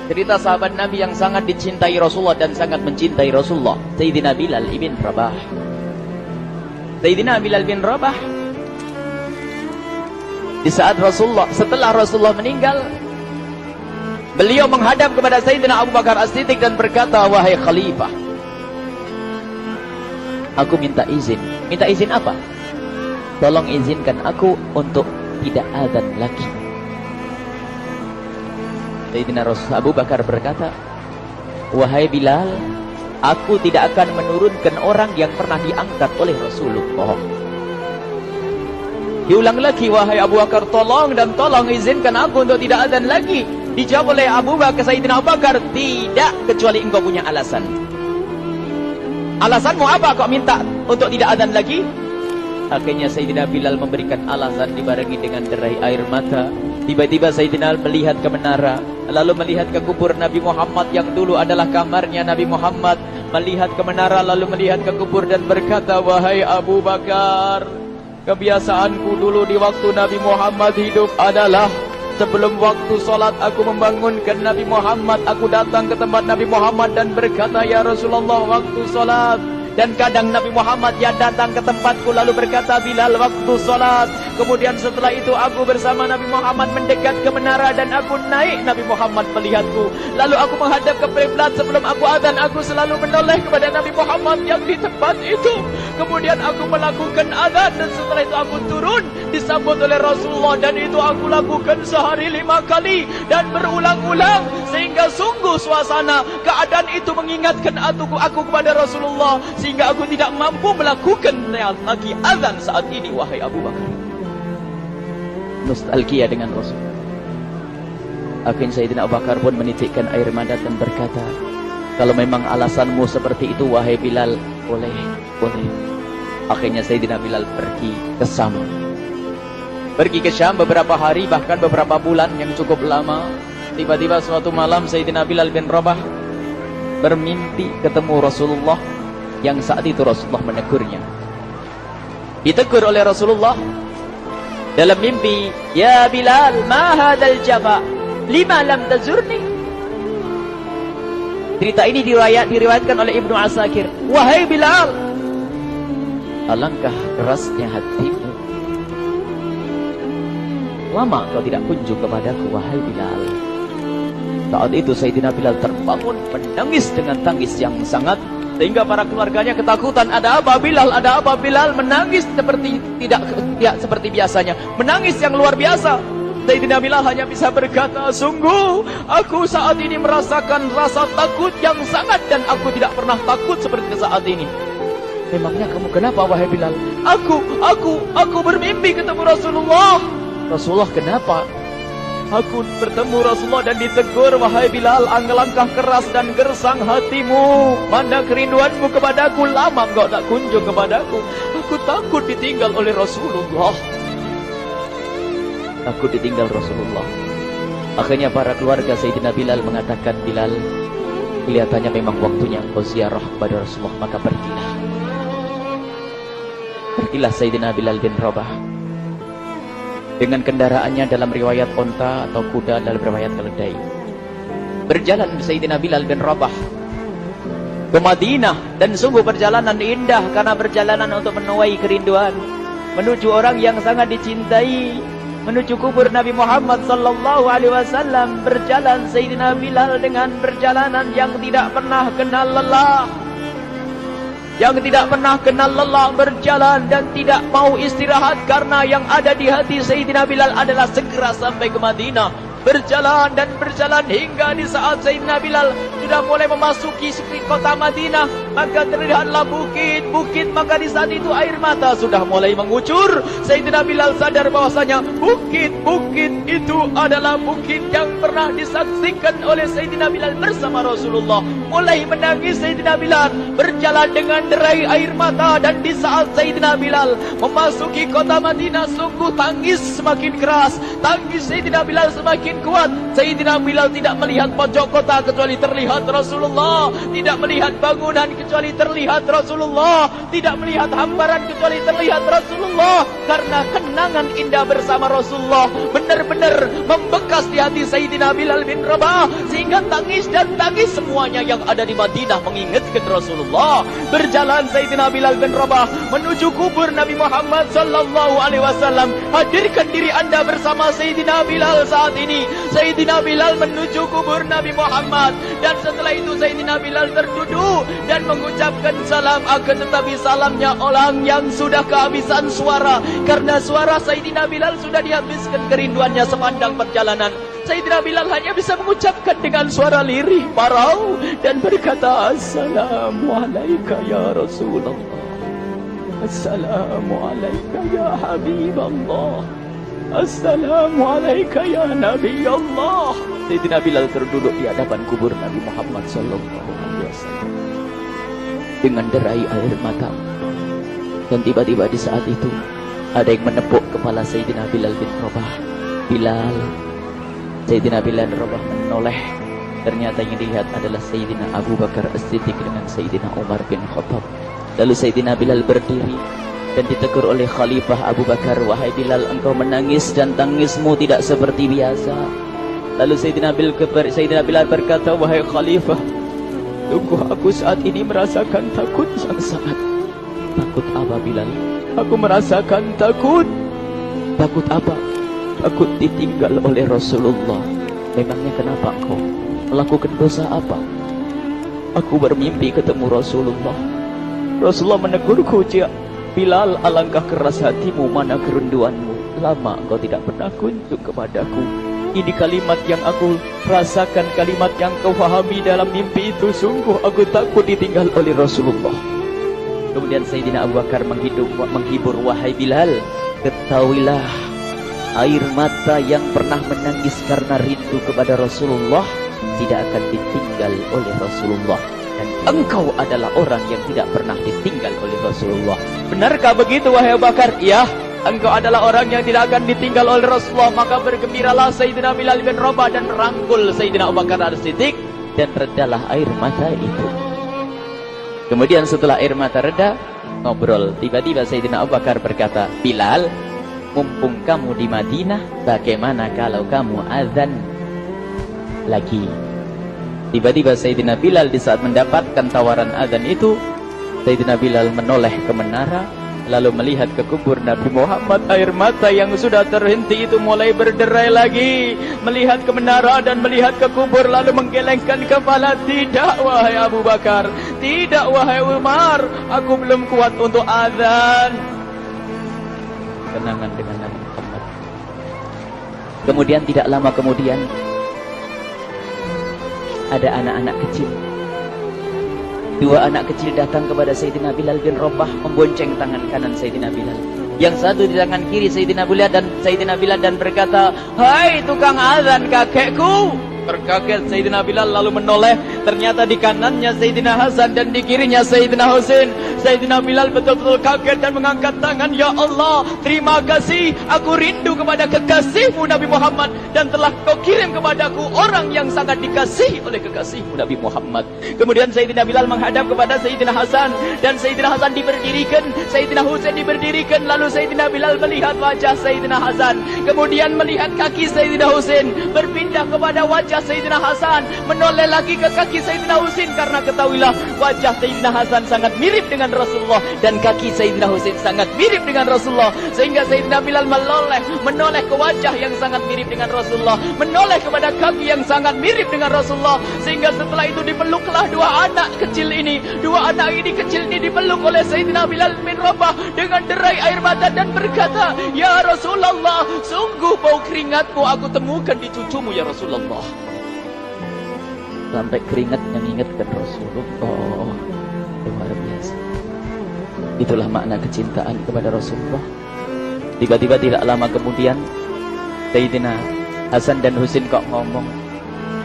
Cerita sahabat Nabi yang sangat dicintai Rasulullah dan sangat mencintai Rasulullah, Sayyidina Bilal ibn Rabah. Sayyidina Bilal bin Rabah, di saat setelah Rasulullah meninggal, beliau menghadap kepada Sayyidina Abu Bakar As-Siddiq dan berkata, wahai khalifah, aku minta izin. Minta izin apa? Tolong izinkan aku untuk tidak azan lagi. Sayyidina Abu Bakar berkata, wahai Bilal, aku tidak akan menurunkan orang yang pernah diangkat oleh Rasulullah. Diulang lagi, wahai Abu Bakar, tolong dan tolong izinkan aku untuk tidak azan lagi. Dijawab oleh Abu Bakar, Sayyidina Abu Bakar, tidak, kecuali engkau punya alasan. Alasanmu apa kau minta untuk tidak azan lagi? Akhirnya Sayyidina Bilal memberikan alasan dibarengi dengan derai air mata. Tiba-tiba Sayyidina melihat ke menara, lalu melihat ke kubur Nabi Muhammad yang dulu adalah kamarnya Nabi Muhammad. Melihat ke menara, lalu melihat ke kubur dan berkata, wahai Abu Bakar, kebiasaanku dulu di waktu Nabi Muhammad hidup adalah sebelum waktu sholat aku membangunkan Nabi Muhammad. Aku datang ke tempat Nabi Muhammad dan berkata, ya Rasulullah, waktu sholat. Dan kadang Nabi Muhammad ya datang ke tempatku lalu berkata, Bilal, waktu sholat. Kemudian setelah itu aku bersama Nabi Muhammad mendekat ke menara dan aku naik. Nabi Muhammad melihatku. Lalu aku menghadap ke kiblat. Sebelum aku azan, aku selalu menoleh kepada Nabi Muhammad yang di tempat itu. Kemudian aku melakukan azan dan setelah itu aku turun disambut oleh Rasulullah. Dan itu aku lakukan sehari 5 kali dan berulang-ulang. Sehingga sungguh suasana keadaan itu mengingatkan aku kepada Rasulullah. Sehingga aku tidak mampu melakukan lagi azan saat ini, wahai Abu Bakar. Nostalgia dengan Rasul. Akhirnya Sayyidina Abu Bakar pun menitikkan air mata dan berkata, kalau memang alasanmu seperti itu, wahai Bilal, boleh. Akhirnya Sayyidina Bilal pergi ke Syam. Pergi ke Syam beberapa hari, bahkan beberapa bulan yang cukup lama. Tiba-tiba suatu malam Sayyidina Bilal bin Rabah bermimpi ketemu Rasulullah, yang saat itu Rasulullah menegurnya. Ditegur oleh Rasulullah dalam mimpi, ya Bilal, ma hadzal jafa, lima lam tazurni. Cerita ini diriwayatkan oleh Ibnu Asakir. Wahai Bilal, alangkah kerasnya hatimu, lama kau tidak kunjung kepadaku, wahai Bilal. Saat itu Sayyidina Bilal terbangun menangis dengan tangis yang sangat, sehingga para keluarganya ketakutan. Ada apa Bilal? Ada apa Bilal? Menangis seperti tidak seperti biasanya, menangis yang luar biasa. Sayyidina Bilal hanya bisa berkata, sungguh aku saat ini merasakan rasa takut yang sangat, dan aku tidak pernah takut seperti saat ini. Memangnya kamu kenapa, wahai Bilal? Aku bermimpi ketemu Rasulullah. Rasulullah, kenapa? Aku bertemu Rasulullah dan ditegur, wahai Bilal, alangkah keras dan gersang hatimu. Mana kerinduanmu kepadaku, lama engkau tak kunjung kepadaku. Aku takut ditinggal oleh Rasulullah. Takut ditinggal Rasulullah. Akhirnya para keluarga Sayyidina Bilal mengatakan, Bilal, kelihatannya memang waktunya engkau ziarah kepada Rasulullah, maka pergilah. Pergilah Sayyidina Bilal bin Rabah dengan kendaraannya, dalam riwayat onta atau kuda, dalam riwayat keledai. Berjalan Sayyidina Bilal bin Rabah ke Madinah, dan sungguh perjalanan indah karena perjalanan untuk menuai kerinduan, menuju orang yang sangat dicintai, menuju kubur Nabi Muhammad sallallahu alaihi wasallam. Berjalan Sayyidina Bilal dengan perjalanan yang tidak pernah kenal lelah, yang tidak pernah kenal lelah, berjalan dan tidak mau istirahat, karena yang ada di hati Sayyidina Bilal adalah segera sampai ke Madinah. Berjalan dan berjalan hingga di saat Sayyidina Bilal sudah mulai memasuki kota Madinah, maka terlihatlah bukit-bukit. Maka di saat itu air mata sudah mulai mengucur. Sayyidina Bilal sadar bahwasanya bukit-bukit itu adalah bukit yang pernah disaksikan oleh Sayyidina Bilal bersama Rasulullah. Mulai menangis Sayyidina Bilal, berjalan dengan derai air mata. Dan di saat Sayyidina Bilal memasuki kota Madinah, sungguh tangis semakin keras, tangis Sayyidina Bilal semakin kuat. Sayyidina Bilal tidak melihat pojok kota kecuali terlihat Rasulullah, tidak melihat bangunan kecuali terlihat Rasulullah, tidak melihat hamparan kecuali terlihat Rasulullah. Karena kenangan indah bersama Rasulullah benar-benar membekas di hati Sayyidina Bilal bin Rabah, sehingga tangis dan tangis semuanya yang ada di Madinah mengingatkan Rasulullah. Berjalan Sayyidina Bilal bin Rabah menuju kubur Nabi Muhammad sallallahu alaihi wasallam. Hadirkan diri Anda bersama Sayyidina Bilal saat ini. Sayyidina Bilal menuju kubur Nabi Muhammad, dan setelah itu Sayyidina Bilal terduduk dan mengucapkan salam, akan tetapi salamnya orang yang sudah kehabisan suara, karena suara Sayyidina Bilal sudah dihabiskan kerinduannya sepanjang perjalanan. Sayyidina Bilal hanya bisa mengucapkan dengan suara lirih parau dan berkata, Assalamualaikum ya Rasulullah, Assalamualaikum ya Habiballah, Assalamualaikum ya Nabi Allah. Sayyidina Bilal terduduk di hadapan kubur Nabi Muhammad sallallahu alaihi wasallam dengan derai air mata. Dan tiba-tiba di saat itu ada yang menepuk kepala Sayyidina Bilal bin Rabah. Bilal. Sayyidina Bilal bin Rabah menoleh. Ternyata yang dilihat adalah Sayyidina Abu Bakar As-Siddiq dengan Sayyidina Umar bin Khattab. Lalu Sayyidina Bilal berdiri dan ditegur oleh Khalifah Abu Bakar, wahai Bilal, engkau menangis dan tangismu tidak seperti biasa. Lalu Sayyidina Bilal berkata, wahai Khalifah, sungguh aku saat ini merasakan takut yang sangat. Takut apa Bilal? Aku merasakan takut. Takut apa? Takut ditinggal oleh Rasulullah. Memangnya kenapa engkau melakukan dosa apa? Aku bermimpi ketemu Rasulullah. Rasulullah menegurku, Bilal, alangkah keras hatimu, mana kerinduanmu. Lama engkau tidak pernah kunjung kepadaku. Ini kalimat yang aku rasakan, kalimat yang kau fahami dalam mimpi itu. Sungguh aku takut ditinggal oleh Rasulullah. Kemudian Sayyidina Abu Bakar menghibur, wahai Bilal, ketahuilah, air mata yang pernah menangis karena rindu kepada Rasulullah tidak akan ditinggal oleh Rasulullah. Dan engkau adalah orang yang tidak pernah ditinggal oleh Rasulullah. Benarkah begitu wahai Abu Bakar? Ya, engkau adalah orang yang tidak akan ditinggal oleh Rasulullah. Maka bergembiralah Sayyidina Bilal bin Rabah dan merangkul Sayyidina Abu Bakar As-Siddiq, dan redalah air mata itu. Kemudian setelah air mata reda, ngobrol. Tiba-tiba Sayyidina Abu Bakar berkata, Bilal, mumpung kamu di Madinah, bagaimana kalau kamu azan lagi? Tiba-tiba Sayyidina Bilal di saat mendapatkan tawaran azan itu, Sayyidina Bilal menoleh ke menara, lalu melihat ke kubur Nabi Muhammad. Air mata yang sudah terhenti itu mulai berderai lagi. Melihat ke menara dan melihat ke kubur, lalu menggelengkan kepala. Tidak wahai Abu Bakar, tidak wahai Umar, aku belum kuat untuk azan. Kenangan dengan Nabi Muhammad. Kemudian tidak lama kemudian ada anak-anak kecil. Dua anak kecil datang kepada Sayyidina Bilal bin Rabah, membonceng tangan kanan Sayyidina Bilal. Yang satu di tangan kiri Sayyidina Bilal dan berkata, hai tukang azan kakekku. Terkaget Sayyidina Bilal lalu menoleh. Ternyata di kanannya Sayyidina Hasan dan di kirinya Sayyidina Husain. Sayyidina Bilal betul-betul kaget dan mengangkat tangan. Ya Allah, terima kasih. Aku rindu kepada kekasihmu Nabi Muhammad, dan telah kau kirim kepadaku orang yang sangat dikasihi oleh kekasihmu Nabi Muhammad. Kemudian Sayyidina Bilal menghadap kepada Sayyidina Hasan, dan Sayyidina Hasan diberdirikan, Sayyidina Husain diberdirikan. Lalu Sayyidina Bilal melihat wajah Sayyidina Hasan, kemudian melihat kaki Sayyidina Husain, berpindah kepada wajah Sayyidina Hasan, menoleh lagi ke kaki Sayyidina Husain, karena ketahuilah wajah Sayyidina Hasan sangat mirip dengan Rasulullah dan kaki Sayyidina Husain sangat mirip dengan Rasulullah, sehingga Sayyidina Bilal menoleh ke wajah yang sangat mirip dengan Rasulullah, menoleh kepada kaki yang sangat mirip dengan Rasulullah, sehingga setelah itu dipeluklah dua anak kecil ini dipeluk oleh Sayyidina Bilal bin Rabah dengan derai air mata dan berkata, ya Rasulullah, sungguh bau keringatmu aku temukan di cucumu ya Rasulullah. Sampai keringat yang mengingatkan Rasulullah. Luar biasa. Itulah makna kecintaan kepada Rasulullah. Tiba-tiba tidak lama kemudian Sayyidina Hasan dan Husain kok ngomong,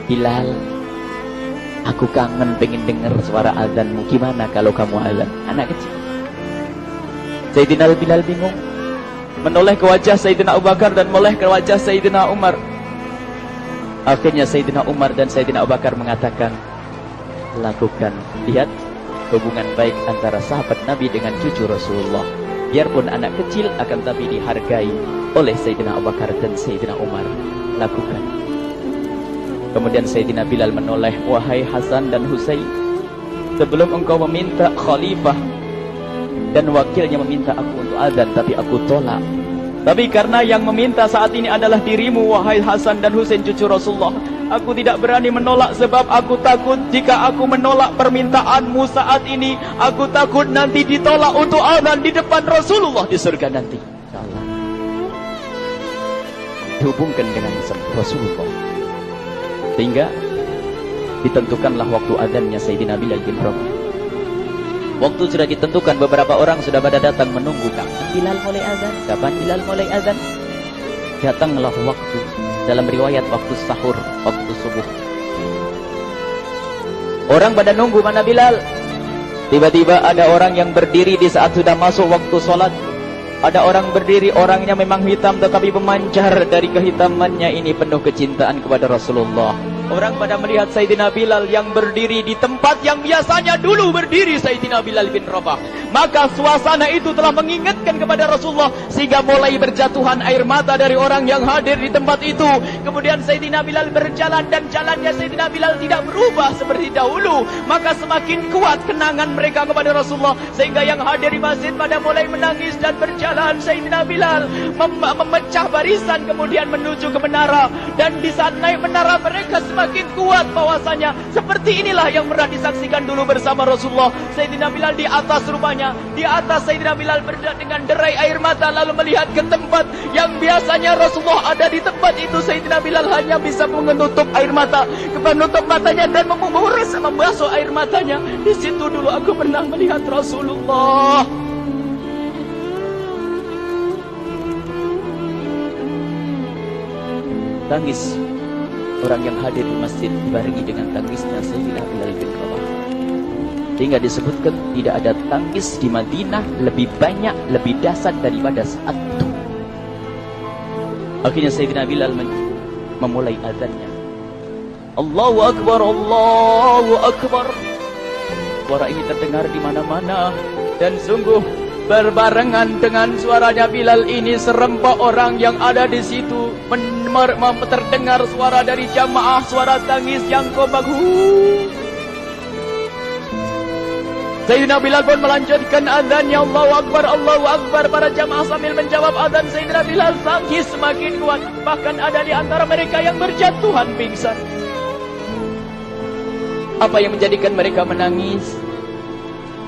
Bilal, aku kangen pengen dengar suara azanmu. Gimana kalau kamu azan? Anak kecil. Sayyidina Bilal bingung, menoleh ke wajah Sayyidina Abu Bakar dan menoleh ke wajah Sayyidina Umar. Akhirnya Sayyidina Umar dan Sayyidina Abu Bakar mengatakan, lakukan. Lihat hubungan baik antara sahabat Nabi dengan cucu Rasulullah. Biarpun anak kecil, akan tapi dihargai oleh Sayyidina Abu Bakar dan Sayyidina Umar. Lakukan. Kemudian Sayyidina Bilal menoleh, wahai Hasan dan Husain, sebelum engkau meminta khalifah dan wakilnya meminta aku untuk azan, tapi aku tolak. Tapi karena yang meminta saat ini adalah dirimu, wahai Hasan dan Husain cucu Rasulullah, aku tidak berani menolak, sebab aku takut jika aku menolak permintaanmu saat ini, aku takut nanti ditolak untuk azan di depan Rasulullah di surga nanti. InsyaAllah dihubungkan dengan Rasulullah, sehingga ditentukanlah waktu azannya Sayyidina Bilal bin Rabah. Waktu sudah ditentukan, beberapa orang sudah pada datang menunggu, kapan Bilal mulai azan? Kapan Bilal mulai azan? Datanglah waktu, dalam riwayat waktu sahur, waktu subuh. Orang pada nunggu mana Bilal. Tiba-tiba ada orang yang berdiri di saat sudah masuk waktu sholat. Ada orang berdiri, orangnya memang hitam tetapi memancar dari kehitamannya ini penuh kecintaan kepada Rasulullah. Orang pada melihat Sayyidina Bilal yang berdiri di tempat yang biasanya dulu berdiri Sayyidina Bilal bin Rabah. Maka suasana itu telah mengingatkan kepada Rasulullah, sehingga mulai berjatuhan air mata dari orang yang hadir di tempat itu. Kemudian Sayyidina Bilal berjalan, dan jalannya Sayyidina Bilal tidak berubah seperti dahulu. Maka semakin kuat kenangan mereka kepada Rasulullah, sehingga yang hadir di masjid pada mulai menangis dan berjalan. Sayyidina Bilal memecah barisan kemudian menuju ke menara. Dan di saat naik menara mereka semakin kuat bahwasanya seperti inilah yang pernah disaksikan dulu bersama Rasulullah. Sayyidina Bilal di atas rumahnya, di atas Sayyidina Bilal berada dengan derai air mata, lalu melihat ke tempat yang biasanya Rasulullah ada di tempat itu. Sayyidina Bilal hanya bisa menutup air mata, menutup matanya dan membasuh air matanya. Di situ dulu aku pernah melihat Rasulullah. Tangis orang yang hadir di masjid dibarengi dengan tangisnya Sayyidina Bilal bin Rabah. Sehingga disebutkan tidak ada tangis di Madinah lebih banyak, lebih dahsyat daripada saat itu. Akhirnya Sayyidina Bilal memulai azannya. Allahu Akbar, Allahu Akbar. Suara ini terdengar di mana-mana, dan sungguh berbarengan dengan suaranya Bilal ini serempak orang yang ada di situ terdengar suara dari jamaah, suara tangis yang kompak. Sayyidina Bilal pun melanjutkan azannya, Allahu Akbar, Allahu Akbar. Para jamaah sambil menjawab azan Sayyidina Bilal, tangis semakin kuat. Bahkan ada di antara mereka yang berjatuhan pingsan. Apa yang menjadikan mereka menangis?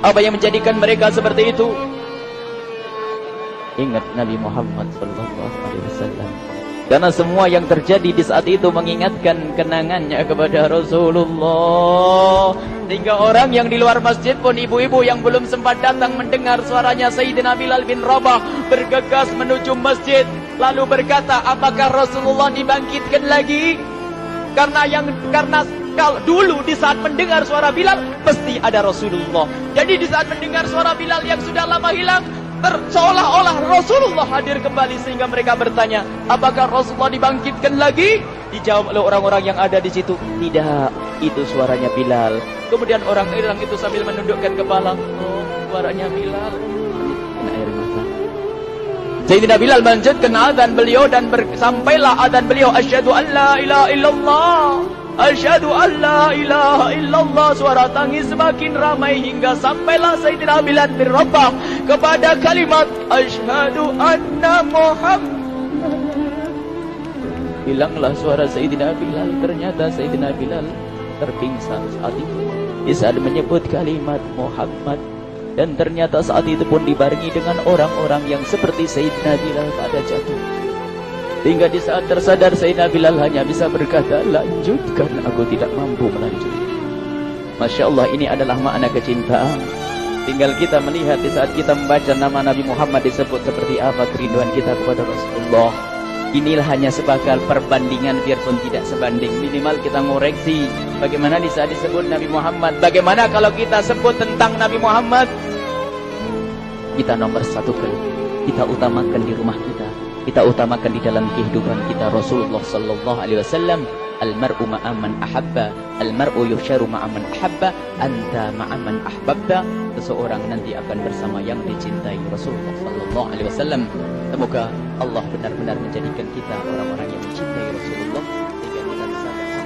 Apa yang menjadikan mereka seperti itu? Ingat Nabi Muhammad SAW. Karena semua yang terjadi di saat itu mengingatkan kenangannya kepada Rasulullah. Sehingga orang yang di luar masjid pun, ibu-ibu yang belum sempat datang mendengar suaranya Sayyidina Bilal bin Rabah, bergegas menuju masjid, lalu berkata, apakah Rasulullah dibangkitkan lagi? Karena kalau dulu di saat mendengar suara Bilal pasti ada Rasulullah. Jadi di saat mendengar suara Bilal yang sudah lama hilang, seolah-olah Rasulullah hadir kembali, sehingga mereka bertanya, apakah Rasulullah dibangkitkan lagi? Dijawab oleh orang-orang yang ada di situ, tidak, itu suaranya Bilal. Kemudian orang-orang itu sambil menundukkan kepala, oh, suaranya Bilal. Kena air mata. Sayyidina Bilal melanjutkan azan beliau, dan sampailah azan beliau, asyhadu an la ilaha illallah, asyhadu an la ilaha illallah. Suara tangis semakin ramai hingga sampailah Sayyidina Bilal bin Rabah kepada kalimat asyhadu anna Muhammad. Hilanglah suara Sayyidina Bilal. Ternyata Sayyidina Bilal terpingsan saat itu di saat menyebut kalimat Muhammad. Dan ternyata saat itu pun dibarengi dengan orang-orang yang seperti Sayyidina Bilal pada jatuh. Hingga di saat tersadar Sayyidina Bilal hanya bisa berkata, lanjutkan, aku tidak mampu melanjutkan. Masya Allah, ini adalah makna kecintaan. Tinggal kita melihat di saat kita membaca nama Nabi Muhammad disebut seperti apa kerinduan kita kepada Rasulullah. Inilah hanya sebagai perbandingan, biarpun tidak sebanding. Minimal kita ngoreksi bagaimana di saat disebut Nabi Muhammad. Bagaimana kalau kita sebut tentang Nabi Muhammad, kita nomor satukan, kita utamakan di rumah kita, kita utamakan di dalam kehidupan kita Rasulullah sallallahu alaihi wasallam. Al-mar'u ma'aman ahabba, al-mar'u yuhsyaru ma'aman ahabba, anta ma'aman ahbabta. Seseorang nanti akan bersama yang dicintai Rasulullah sallallahu alaihi wasallam. Semoga Allah benar-benar menjadikan kita orang-orang yang mencintai Rasulullah sehingga kita bisa bersama.